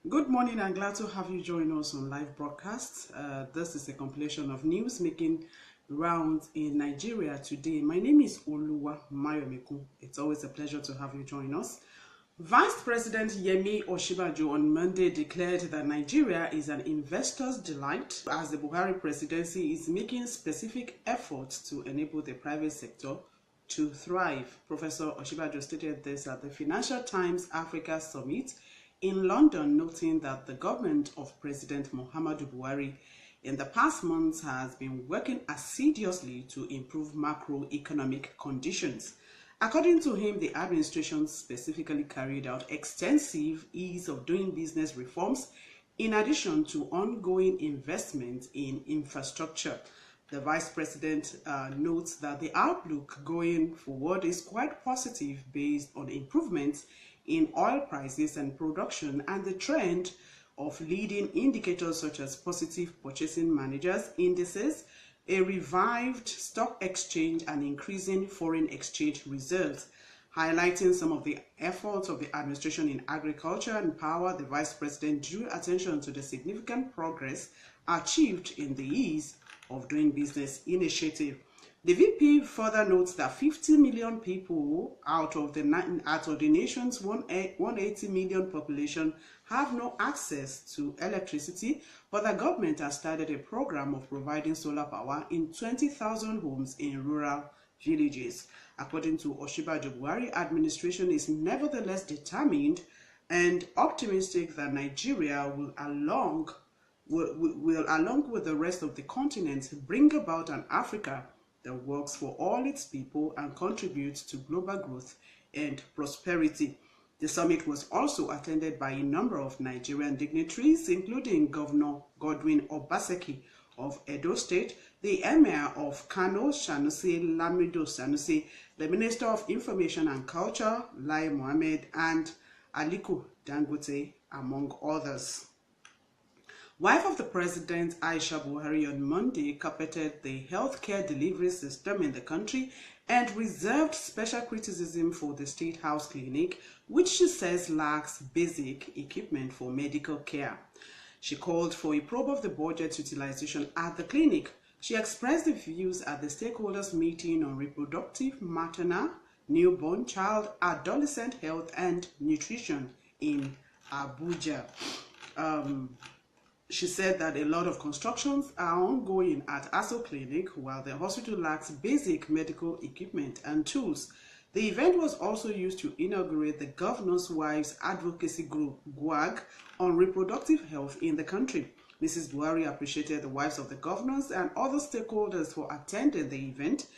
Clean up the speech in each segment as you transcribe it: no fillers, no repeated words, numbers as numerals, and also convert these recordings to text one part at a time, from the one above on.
Good morning and glad to have you join us on live broadcast. This is a compilation of news making rounds in Nigeria today. My name is Oluwa Mayomikun. It's always a pleasure to have you join us. Vice President Yemi Osinbajo on Monday declared that Nigeria is an investor's delight as the Buhari presidency is making specific efforts to enable the private sector to thrive. Professor Osinbajo stated this at the Financial Times Africa Summit in London, noting that the government of President Muhammadu Buhari in the past months has been working assiduously to improve macroeconomic conditions. According to him, the administration specifically carried out extensive ease of doing business reforms in addition to ongoing investment in infrastructure. The vice president notes that the outlook going forward is quite positive based on improvements in oil prices and production and the trend of leading indicators such as positive purchasing managers indices, a revived stock exchange and increasing foreign exchange reserves. Highlighting some of the efforts of the administration in agriculture and power, the vice president drew attention to the significant progress achieved in the ease of doing business initiative. The VP further notes that 50 million people out of the nation's 180 million population have no access to electricity, but the government has started a program of providing solar power in 20,000 homes in rural villages. According to Osinbajo, Buhari administration is nevertheless determined and optimistic that Nigeria will along with the rest of the continent bring about an Africa that works for all its people and contributes to global growth and prosperity. The summit was also attended by a number of Nigerian dignitaries, including Governor Godwin Obaseki of Edo State, the Emir of Kano, Sanusi Lamido Sanusi, the Minister of Information and Culture, Lai Mohammed, and Aliko Dangote, among others. Wife of the President, Aisha Buhari, on Monday carpeted the healthcare delivery system in the country and reserved special criticism for the State House Clinic, which she says lacks basic equipment for medical care. She called for a probe of the budget utilization at the clinic. She expressed the views at the stakeholders meeting on reproductive, maternal, newborn, child, adolescent health and nutrition in Abuja. She said that a lot of constructions are ongoing at ASO Clinic while the hospital lacks basic medical equipment and tools. The event was also used to inaugurate the Governor's Wives Advocacy Group, GWAG, on reproductive health in the country. Mrs. Buhari appreciated the wives of the governors and other stakeholders for attending the event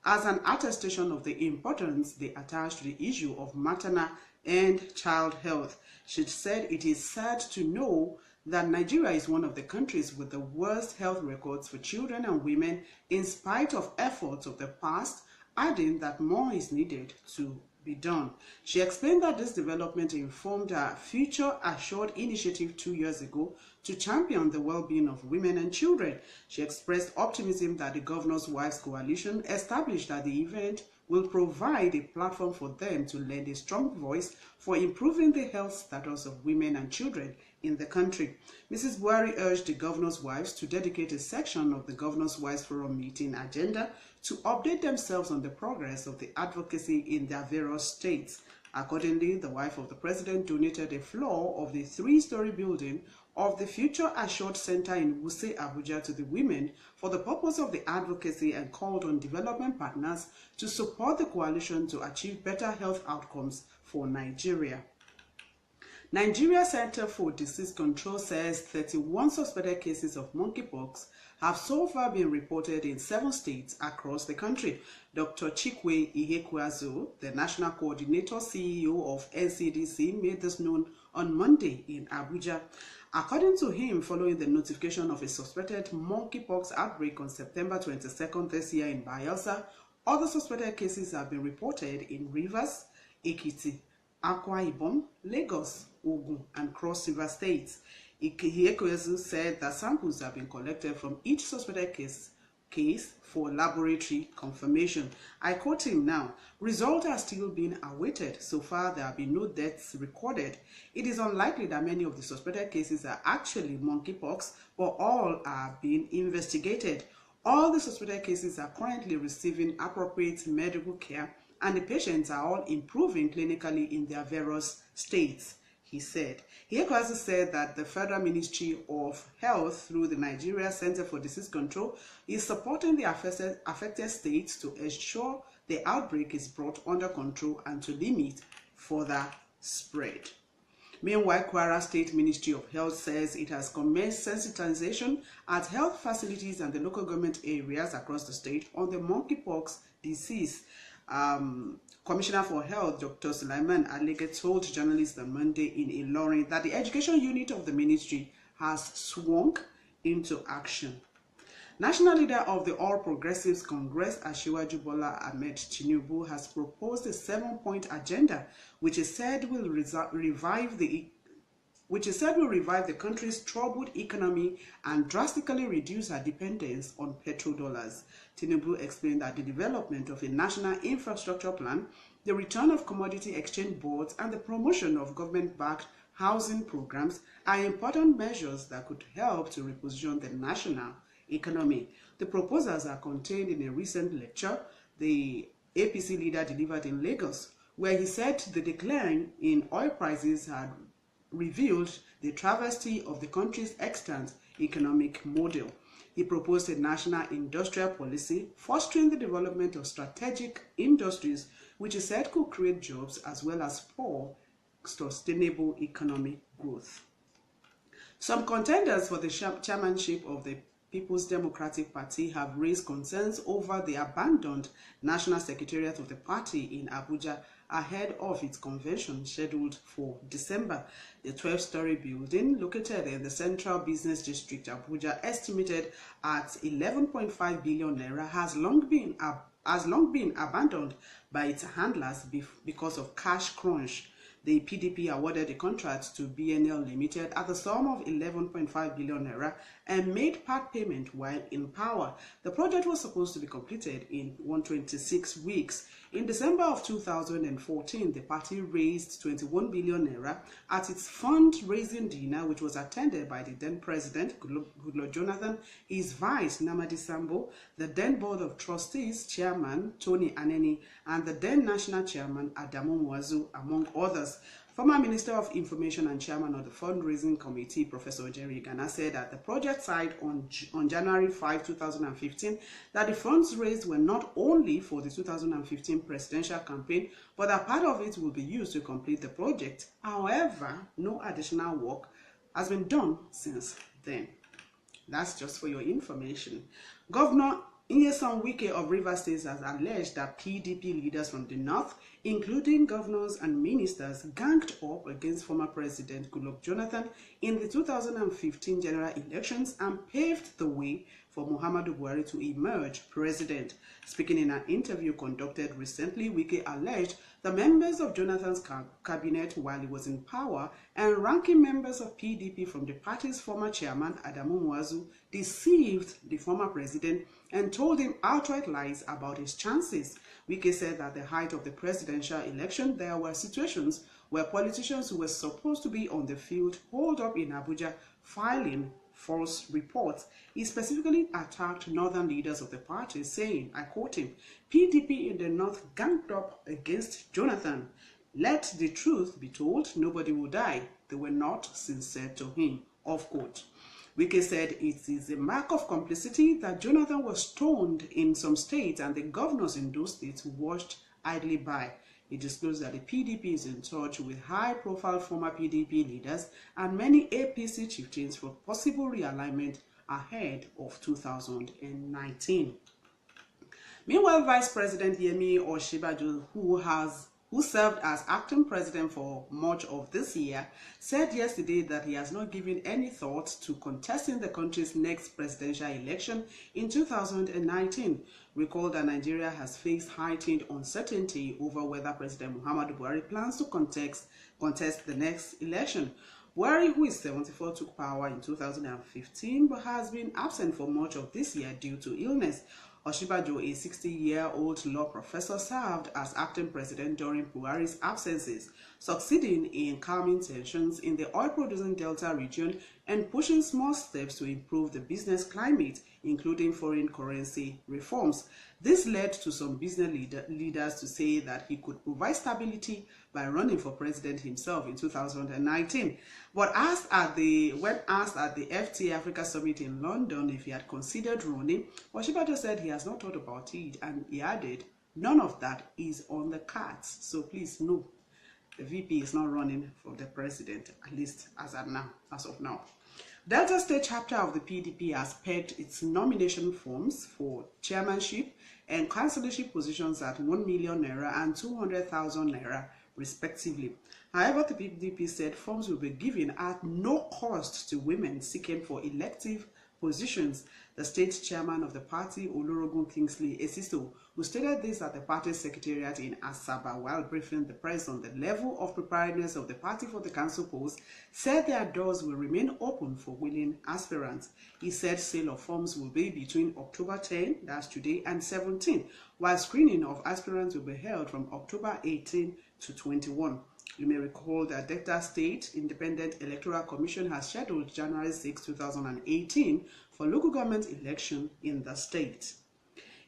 as an attestation of the importance they attach to the issue of maternal and child health. She said it is sad to know that Nigeria is one of the countries with the worst health records for children and women in spite of efforts of the past, adding that more is needed to be done. She explained that this development informed her Future Assured initiative 2 years ago to champion the well-being of women and children. She expressed optimism that the Governor's Wives Coalition, established at the event, will provide a platform for them to lend a strong voice for improving the health status of women and children in the country. Mrs. Buhari urged the Governor's Wives to dedicate a section of the Governor's Wives Forum meeting agenda to update themselves on the progress of the advocacy in their various states. Accordingly, the wife of the president donated a floor of the 3-story building of the Future Assured Center in Wuse, Abuja to the women for the purpose of the advocacy and called on development partners to support the coalition to achieve better health outcomes for Nigeria. Nigeria Center for Disease Control says 31 suspected cases of monkeypox have so far been reported in 7 states across the country. Dr. Chikwe Ihekweazu, the National Coordinator CEO of NCDC, made this known on Monday in Abuja. According to him, following the notification of a suspected monkeypox outbreak on September 22nd this year in Bayelsa, other suspected cases have been reported in Rivers, Ekiti, Akwa Ibom, Lagos, Ogun, and Cross River states. Ihekweazu said that samples have been collected from each suspected case case for laboratory confirmation. I quote him now, "Results are still being awaited. So far, there have been no deaths recorded. It is unlikely that many of the suspected cases are actually monkeypox, but all are being investigated. All the suspected cases are currently receiving appropriate medical care, and the patients are all improving clinically in their various states," he said. He also said that the Federal Ministry of Health, through the Nigeria Center for Disease Control, is supporting the affected states to ensure the outbreak is brought under control and to limit further spread. Meanwhile, Kwara State Ministry of Health says it has commenced sensitization at health facilities and the local government areas across the state on the monkeypox disease. Commissioner for Health, Dr. Sulaiman Alege, told journalists on Monday in Ilorin that the education unit of the ministry has swung into action. National leader of the All Progressives Congress, Asiwaju Bola Ahmed Tinubu, has proposed a 7-point agenda which is said will revive the country's troubled economy and drastically reduce our dependence on petrodollars. Tinubu explained that the development of a national infrastructure plan, the return of commodity exchange boards, and the promotion of government-backed housing programs are important measures that could help to reposition the national economy. The proposals are contained in a recent lecture the APC leader delivered in Lagos, where he said the decline in oil prices had revealed the travesty of the country's extant economic model. He proposed a national industrial policy fostering the development of strategic industries, which he said could create jobs as well as spur sustainable economic growth. Some contenders for the chairmanship of the People's Democratic Party have raised concerns over the abandoned National Secretariat of the party in Abuja ahead of its convention scheduled for December. The 12-story building located in the Central Business District, Abuja, estimated at 11.5 billion naira, has long been abandoned by its handlers because of cash crunch. The PDP awarded the contract to BNL Limited at the sum of 11.5 billion naira and made part payment while in power. The project was supposed to be completed in 126 weeks. In December of 2014, the party raised 21 billion naira at its fundraising dinner, which was attended by the then president, Goodluck Jonathan, his vice, Namadi Sambo, the then board of trustees chairman, Tony Aneni, and the then national chairman, Adamu Mwazu, among others. Former Minister of Information and Chairman of the Fundraising Committee, Professor Jerry Gana, said at the project site on January 5, 2015, that the funds raised were not only for the 2015 presidential campaign, but that part of it will be used to complete the project. However, no additional work has been done since then. That's just for your information. Governor Nyesom Wike of Rivers State has alleged that PDP leaders from the north, including governors and ministers, ganged up against former President Goodluck Jonathan in the 2015 general elections and paved the way for Muhammadu Buhari to emerge president. Speaking in an interview conducted recently, Wike alleged the members of Jonathan's cabinet while he was in power and ranking members of PDP from the party's former chairman, Adamu Mwazu, deceived the former president and told him outright lies about his chances. Wike said that at the height of the presidential election, there were situations where politicians who were supposed to be on the field holed up in Abuja filing false reports. He specifically attacked northern leaders of the party, saying, I quote him, PDP in the north ganged up against Jonathan. Let the truth be told, nobody will die. They were not sincere to him, off quote. Wike said it is a mark of complicity that Jonathan was stoned in some states and the governors in those states watched idly by. He disclosed that the PDP is in touch with high-profile former PDP leaders and many APC chieftains for possible realignment ahead of 2019. Meanwhile, Vice President Yemi Osinbajo, who served as acting president for much of this year, said yesterday that he has not given any thought to contesting the country's next presidential election in 2019. Recall that Nigeria has faced heightened uncertainty over whether President Muhammadu Buhari plans to contest the next election. Buhari, who is 74, took power in 2015 but has been absent for much of this year due to illness. Oshibajo, a 60-year-old law professor, served as acting president during Buhari's absences, succeeding in calming tensions in the oil-producing Delta region and pushing small steps to improve the business climate, including foreign currency reforms. This led to some business leaders to say that he could provide stability by running for president himself in 2019. But when asked at the FT Africa Summit in London if he had considered running, Oshibajo said he has not thought about it, and he added, "None of that is on the cards." So please, no, the VP is not running for the president, at least as of now. Delta State chapter of the PDP has pegged its nomination forms for chairmanship and councillorship positions at 1 million naira and 200,000 naira respectively. However, the PDP said forms will be given at no cost to women seeking for elective positions. The state chairman of the party, Oluwa Kingsley Esisto, who stated this at the party secretariat in Asaba while briefing the press on the level of preparedness of the party for the council post, said their doors will remain open for willing aspirants. He said sale of forms will be between October 10, that's today, and 17, while screening of aspirants will be held from October 18 to 21. You may recall that Delta State Independent Electoral Commission has scheduled January 6, 2018 for local government election in the state.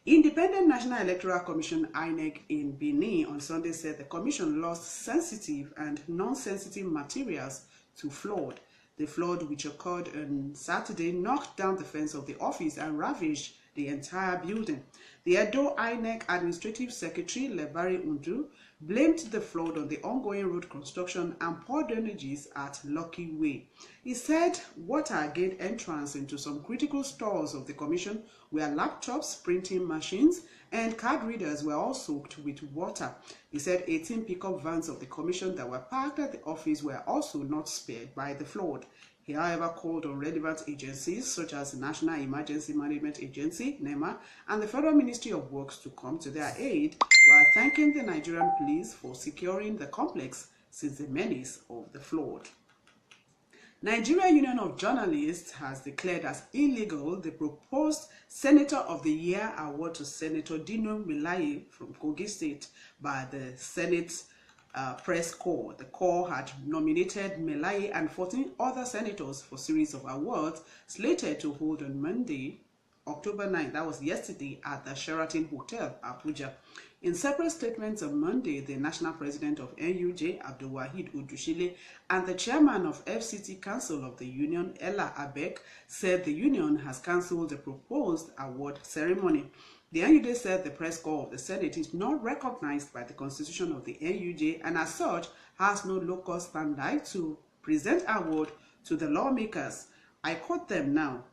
Independent National Electoral Commission (INEC) in Benin on Sunday said the commission lost sensitive and non-sensitive materials to flood. The flood, which occurred on Saturday, knocked down the fence of the office and ravaged the entire building. The Edo INEC Administrative Secretary Lebari Undu blamed the flood on the ongoing road construction and poor drainages at Lucky Way. He said water gained entrance into some critical stores of the commission where laptops, printing machines, and card readers were all soaked with water. He said 18 pickup vans of the commission that were parked at the office were also not spared by the flood. He, however, called on relevant agencies such as the National Emergency Management Agency, NEMA, and the Federal Ministry of Works to come to their aid, while thanking the Nigerian police for securing the complex since the menace of the flood. Nigeria Union of Journalists has declared as illegal the proposed Senator of the Year award to Senator Dino Melaye from Kogi State by the Senate press corps. The corps had nominated Melaye and 14 other senators for a series of awards slated to hold on Monday, October 9, that was yesterday, at the Sheraton Hotel, Abuja. In separate statements on Monday, the national president of NUJ, Abdul Wahid Udushile, and the chairman of FCT Council of the Union, Ella Abek, said the union has cancelled the proposed award ceremony. The NUJ said the press corps of the Senate is not recognized by the Constitution of the NUJ and as such has no local standard to present award to the lawmakers. I quote them now.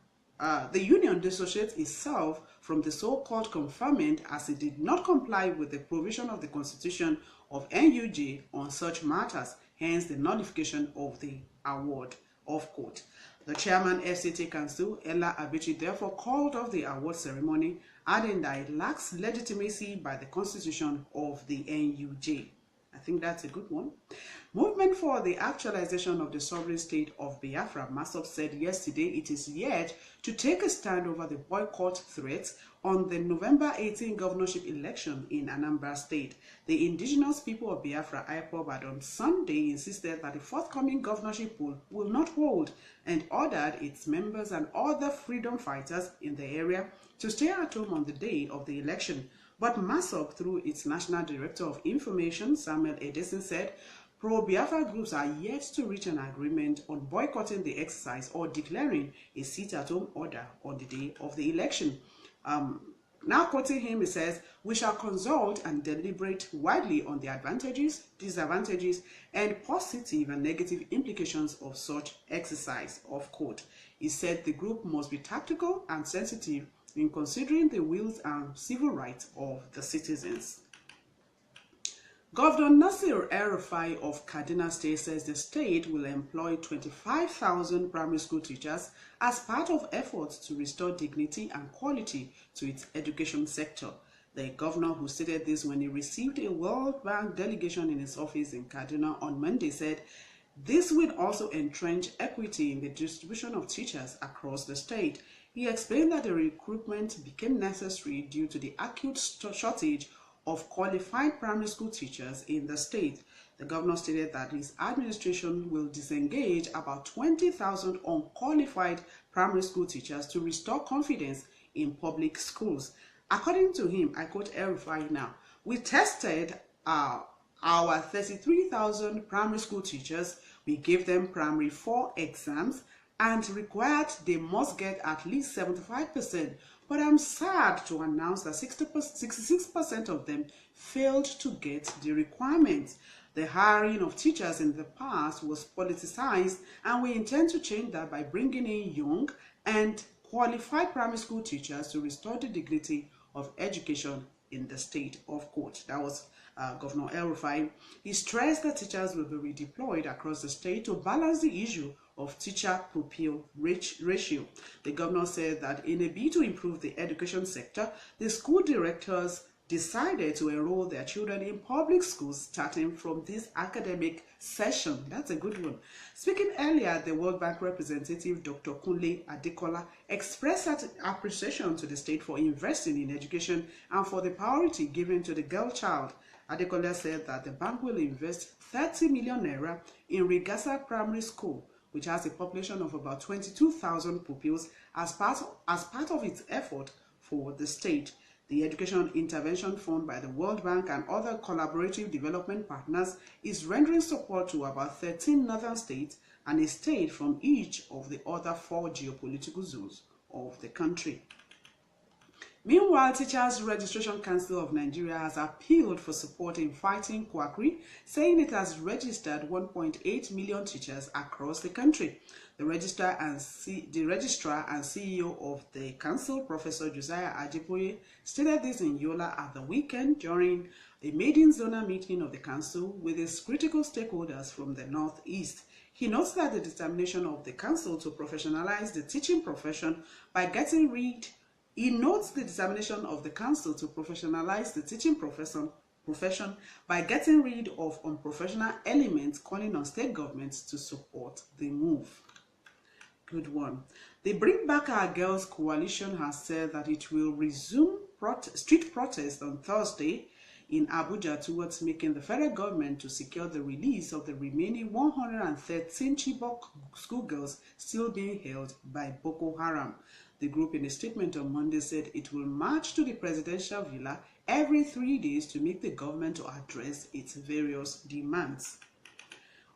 The union dissociates itself from the so-called conferment as it did not comply with the provision of the Constitution of NUJ on such matters, hence the nullification of the award, of quote. The chairman FCT Council, Ella Abichi, therefore called off the award ceremony, adding that it lacks legitimacy by the Constitution of the NUJ. I think that's a good one. Movement for the actualization of the sovereign state of Biafra, MASOP, said yesterday it is yet to take a stand over the boycott threats on the November 18 governorship election in Anambra State. The indigenous people of Biafra, IPOB, had on Sunday insisted that the forthcoming governorship poll will not hold and ordered its members and other freedom fighters in the area to stay at home on the day of the election. But MASOP, through its National Director of Information, Samuel Edison, said pro-Biafra groups are yet to reach an agreement on boycotting the exercise or declaring a sit-at-home order on the day of the election. Now quoting him, he says, "We shall consult and deliberate widely on the advantages, disadvantages, and positive and negative implications of such exercise," of quote. He said the group must be tactical and sensitive in considering the wills and civil rights of the citizens. Governor Nasir El-Rufai of Kaduna State says the state will employ 25,000 primary school teachers as part of efforts to restore dignity and quality to its education sector. The governor, who stated this when he received a World Bank delegation in his office in Kaduna on Monday, said This will also entrench equity in the distribution of teachers across the state. He explained that the recruitment became necessary due to the acute shortage of qualified primary school teachers in the state. The governor stated that his administration will disengage about 20,000 unqualified primary school teachers to restore confidence in public schools. According to him, I quote El-Rufai now, we tested our 33,000 primary school teachers. We gave them primary 4 exams and required they must get at least 75%. But I'm sad to announce that 66% of them failed to get the requirements. The hiring of teachers in the past was politicized, and we intend to change that by bringing in young and qualified primary school teachers to restore the dignity of education in the state, of quote. That was Governor El-Rufai. He stressed that teachers will be redeployed across the state to balance the issue of teacher-pupil ratio. The governor said that in a bid to improve the education sector, the school directors decided to enroll their children in public schools starting from this academic session. That's a good one. Speaking earlier, the World Bank representative, Dr. Kunle Adekola, expressed appreciation to the state for investing in education and for the priority given to the girl child. Adekola said that the bank will invest 30 million naira in Rigasa Primary School, which has a population of about 22,000 pupils, as part of its effort for the state. The Education Intervention Fund by the World Bank and other collaborative development partners is rendering support to about 13 northern states and a state from each of the other 4 geopolitical zones of the country. Meanwhile, Teachers Registration Council of Nigeria has appealed for support in fighting quackery, saying it has registered 1.8 million teachers across the country. The registrar and CEO of the council, Professor Josiah Ajiboye, stated this in Yola at the weekend during a maiden zonal meeting of the council with its critical stakeholders from the northeast. He notes that the determination of the council to professionalize the teaching profession by getting rid He notes the determination of the council to professionalize the teaching profession by getting rid of unprofessional elements, calling on state governments to support the move. Good one. The Bring Back Our Girls coalition has said that it will resume street protests on Thursday in Abuja towards making the federal government to secure the release of the remaining 113 Chibok schoolgirls still being held by Boko Haram. The group in a statement on Monday said it will march to the presidential villa every 3 days to make the government to address its various demands.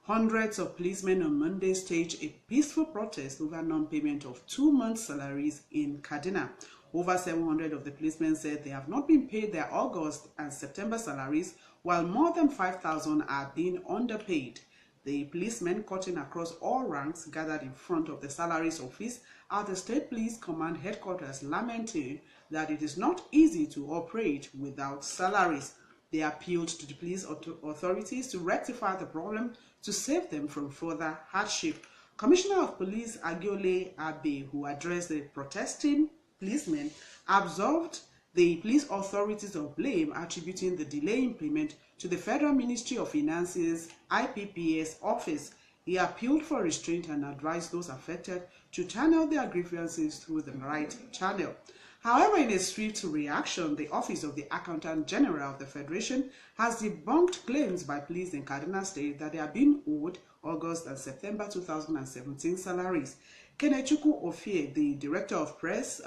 Hundreds of policemen on Monday staged a peaceful protest over non-payment of 2 months' salaries in Kaduna. Over 700 of the policemen said they have not been paid their August and September salaries, while more than 5,000 are being underpaid. The policemen, cutting across all ranks, gathered in front of the salaries office at the State Police Command headquarters, lamenting that it is not easy to operate without salaries. They appealed to the police authorities to rectify the problem to save them from further hardship. Commissioner of Police Agiole Abe, who addressed the protesting policemen, absolved the police authorities of blame, attributing the delay in payment to the Federal Ministry of Finance's IPPS office. He appealed for restraint and advised those affected to channel their grievances through the right channel. However, in a swift reaction, the Office of the Accountant General of the Federation has debunked claims by police in Kaduna State that they are being owed August and September 2017 salaries. Kenechukwu Ofie, the Director of Press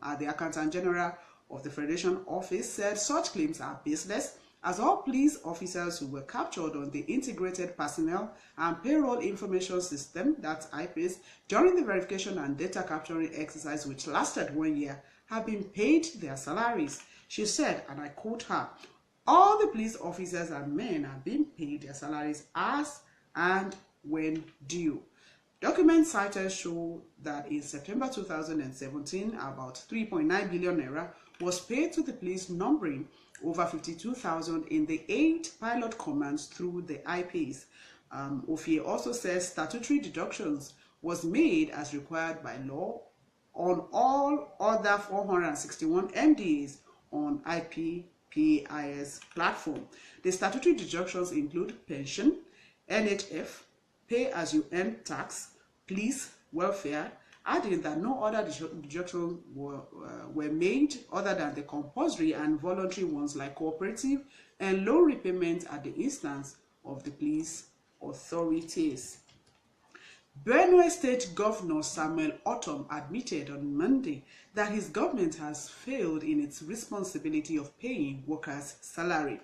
at the Accountant General of the Federation Office, said such claims are baseless, as all police officers who were captured on the Integrated Personnel and Payroll Information System, that's IPIS, during the verification and data capturing exercise, which lasted 1 year, have been paid their salaries. She said, and I quote her, "All the police officers and men are being paid their salaries as and when due." Documents cited show that in September 2017, about 3.9 billion naira was paid to the police, numbering over 52,000 in the 8 pilot commands through the IPs. Ofie also says statutory deductions was made as required by law on all other 461 MDAs on IPPIS platform. The statutory deductions include pension, NHF, pay-as-you-earn tax, police, welfare, adding that no other deductions were made other than the compulsory and voluntary ones like cooperative and loan repayment at the instance of the police authorities. Benue State Governor Samuel Otom admitted on Monday that his government has failed in its responsibility of paying workers' salary.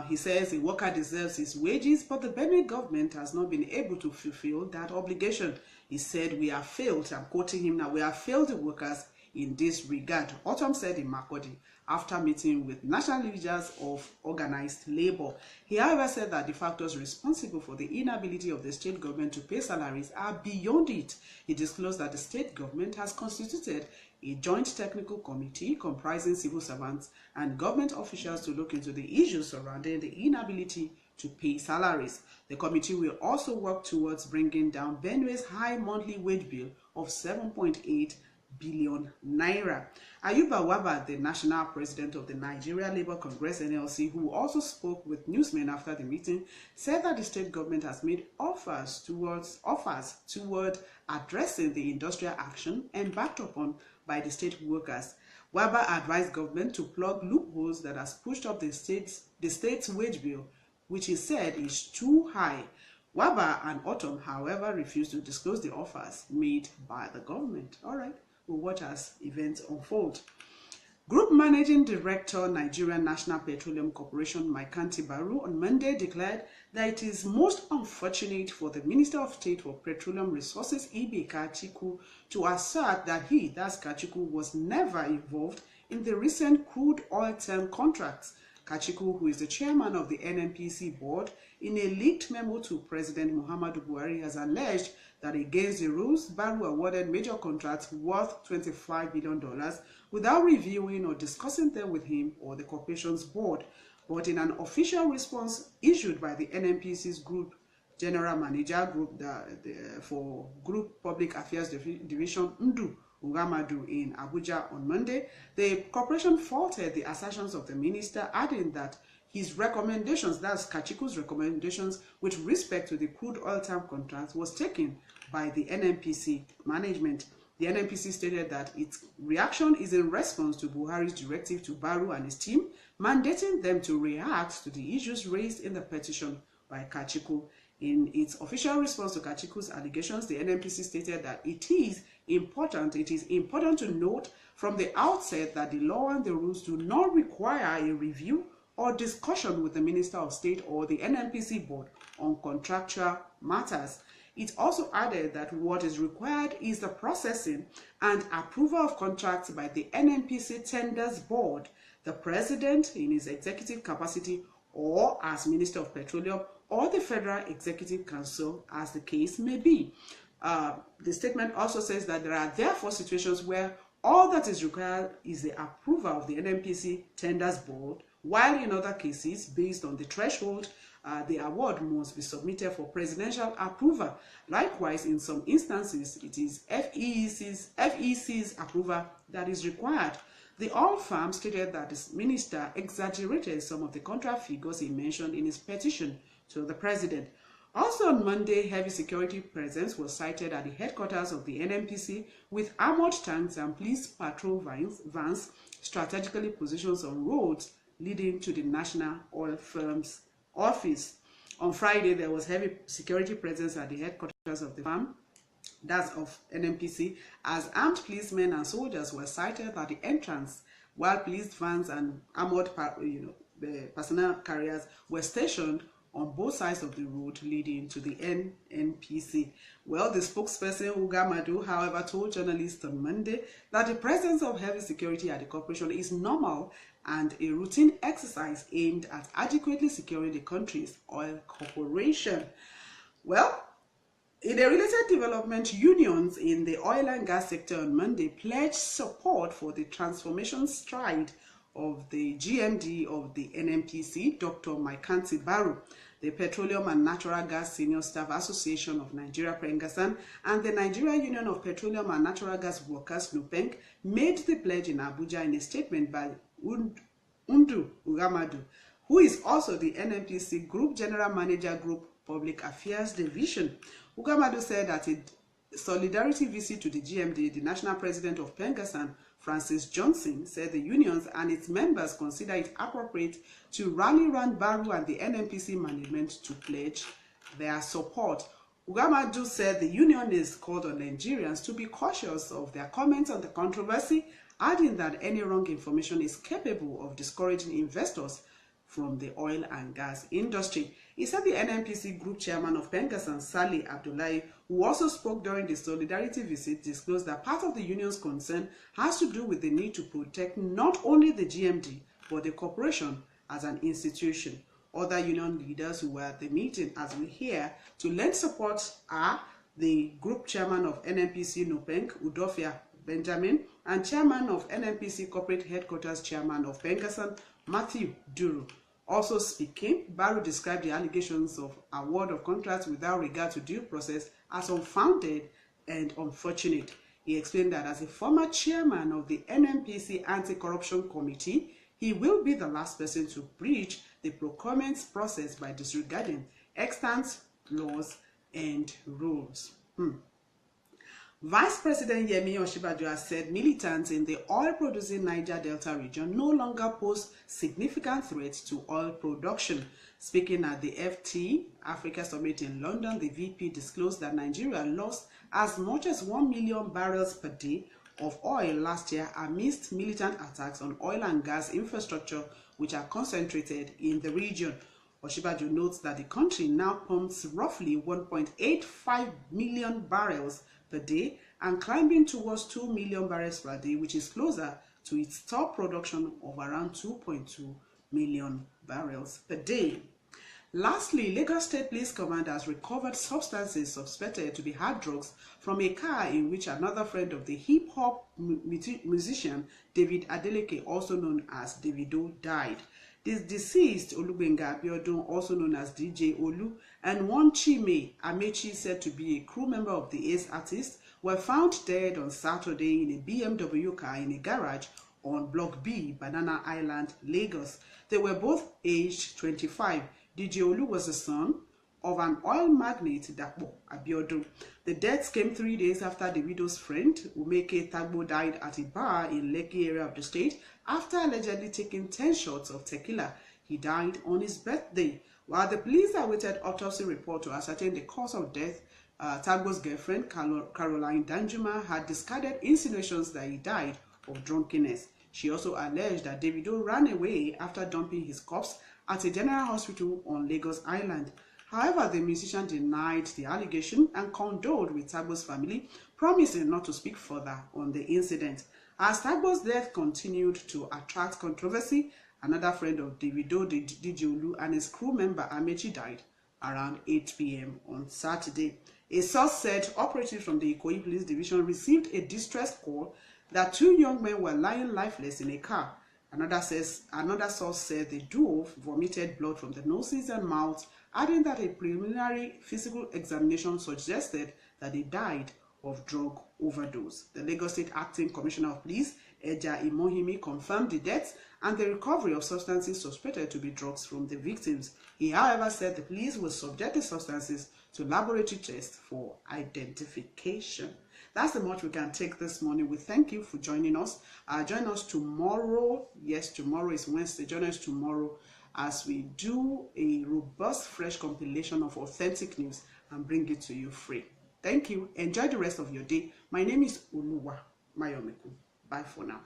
He says a worker deserves his wages, but the Benue government has not been able to fulfill that obligation. He said, "We have failed," I'm quoting him now, "we have failed the workers in this regard," Otom said in Makurdi after meeting with national leaders of organized labor. He, however, said that the factors responsible for the inability of the state government to pay salaries are beyond it. He disclosed that the state government has constituted a joint technical committee comprising civil servants and government officials to look into the issues surrounding the inability to pay salaries. The committee will also work towards bringing down Benue's high monthly wage bill of 7.8 billion naira. Ayuba Waba, the national president of the Nigeria Labour Congress (NLC), who also spoke with newsmen after the meeting, said that the state government has made offers toward addressing the industrial action embarked upon by the state workers. Waba advised government to plug loopholes that has pushed up the state's wage bill, which he said is too high. Waba and Otom, however, refused to disclose the offers made by the government. All right, we'll watch as events unfold. Group Managing Director, Nigerian National Petroleum Corporation, Mayomikun Baru, on Monday declared that it is most unfortunate for the Minister of State for Petroleum Resources, Ibe Kachiku, to assert that he, that's Kachiku, was never involved in the recent crude oil term contracts. Kachiku, who is the chairman of the NNPC board, in a leaked memo to President Muhammadu Buhari, has alleged that against the rules, Baru awarded major contracts worth $25 billion without reviewing or discussing them with him or the corporation's board. But in an official response issued by the NNPC's Group General Manager for Group Public Affairs Division, Ndu Ugamadu, in Abuja on Monday, the corporation faulted the assertions of the minister, adding that his recommendations, that's Kachiku's recommendations with respect to the crude oil term contracts, was taken by the NNPC management. The NNPC stated that its reaction is in response to Buhari's directive to Baru and his team, mandating them to react to the issues raised in the petition by Kachiku. In its official response to Kachiku's allegations, the NNPC stated that it is important to note from the outset that the law and the rules do not require a review or discussion with the Minister of State or the NNPC board on contractual matters. It also added that what is required is the processing and approval of contracts by the NNPC Tenders Board, the President in his executive capacity or as Minister of Petroleum, or the Federal Executive Council, as the case may be. The statement also says that there are therefore situations where all that is required is the approval of the NNPC Tenders Board, while in other cases, based on the threshold, the award must be submitted for presidential approval. Likewise, in some instances, it is FEC's approval that is required. The oil firm stated that the minister exaggerated some of the contract figures he mentioned in his petition to the president. Also on Monday, heavy security presence was sighted at the headquarters of the NNPC with armored tanks and police patrol vans strategically positioned on roads leading to the National Oil Firm's office. On Friday, there was heavy security presence at the headquarters of the firm, that's of NNPC, as armed policemen and soldiers were sighted at the entrance, while police vans and armored personnel carriers were stationed on both sides of the road leading to the NNPC. Well, the spokesperson Ugamadu, however, told journalists on Monday that the presence of heavy security at the corporation is normal and a routine exercise aimed at adequately securing the country's oil corporation. Well, in a related development, unions in the oil and gas sector on Monday pledged support for the transformation stride of the GMD of the NNPC, Dr. Mayomikun Baru. The Petroleum and Natural Gas Senior Staff Association of Nigeria, Pengasan, and the Nigeria Union of Petroleum and Natural Gas Workers, NUPENG, made the pledge in Abuja in a statement by Ndu Ugamadu, who is also the NNPC Group General Manager, Group Public Affairs Division. Ugamadu said that a solidarity visit to the GMD, the national president of Pengassan, Francis Johnson, said the unions and its members consider it appropriate to rally round Baru and the NNPC management to pledge their support. Ugamadu said the union is called on Nigerians to be cautious of their comments on the controversy, adding that any wrong information is capable of discouraging investors from the oil and gas industry. He said the NNPC group chairman of Pengassan, Salih Abdullahi, who also spoke during the solidarity visit, disclosed that part of the union's concern has to do with the need to protect not only the GMD, but the corporation as an institution. Other union leaders who were at the meeting, as we hear, to lend support are the group chairman of NNPC Nupeng, Udofia Benjamin, and chairman of NNPC Corporate Headquarters Chairman of Pengassan, Matthew Duru. Also speaking, Baru described the allegations of award of contracts without regard to due process as unfounded and unfortunate. He explained that as a former chairman of the NNPC Anti-Corruption Committee, he will be the last person to breach the procurement process by disregarding extant laws and rules. Vice President Yemi Osinbajo has said militants in the oil-producing Niger Delta region no longer pose significant threats to oil production. Speaking at the FT Africa Summit in London, the VP disclosed that Nigeria lost as much as 1 million barrels per day of oil last year amidst militant attacks on oil and gas infrastructure, which are concentrated in the region. Osinbajo notes that the country now pumps roughly 1.85 million barrels per day and climbing towards 2 million barrels per day, which is closer to its top production of around 2.2 million barrels per day. Lastly, Lagos State Police Command has recovered substances suspected to be hard drugs from a car in which another friend of the hip-hop musician David Adeleke, also known as Davido, died. The deceased, Olubenga Abiodun, also known as DJ Olu, and one Chime Amechi, said to be a crew member of the Ace artist, were found dead on Saturday in a BMW car in a garage on Block B, Banana Island, Lagos. They were both aged 25. DJ Olu was the son of an oil magnate, Dapo Abiodun. The deaths came 3 days after Davido's friend, Umeke Tagbo, died at a bar in Lekki area of the state after allegedly taking 10 shots of tequila. He died on his birthday. While the police awaited autopsy report to ascertain the cause of death, Tagbo's girlfriend, Caroline Danjuma, had discarded insinuations that he died of drunkenness. She also alleged that Davido ran away after dumping his corpse at a general hospital on Lagos Island. However, the musician denied the allegation and condoled with Tagbo's family, promising not to speak further on the incident. As Tagbo's death continued to attract controversy, another friend of Davido, DJ Olu, and his crew member Amechi died around 8 p.m. on Saturday. A source said operatives from the Ikoyi Police Division received a distress call that 2 young men were lying lifeless in a car. Another source said the duo vomited blood from the noses and mouths, adding that a preliminary physical examination suggested that they died of drug overdose. The Lagos State Acting Commissioner of Police, Eja Imohimi, confirmed the deaths and the recovery of substances suspected to be drugs from the victims. He, however, said the police will subject the substances to laboratory tests for identification. That's the much we can take this morning. We thank you for joining us. Join us tomorrow. Yes, tomorrow is Wednesday. Join us tomorrow as we do a robust, fresh compilation of authentic news and bring it to you free. Thank you. Enjoy the rest of your day. My name is Oluwa Mayomikun. Bye for now.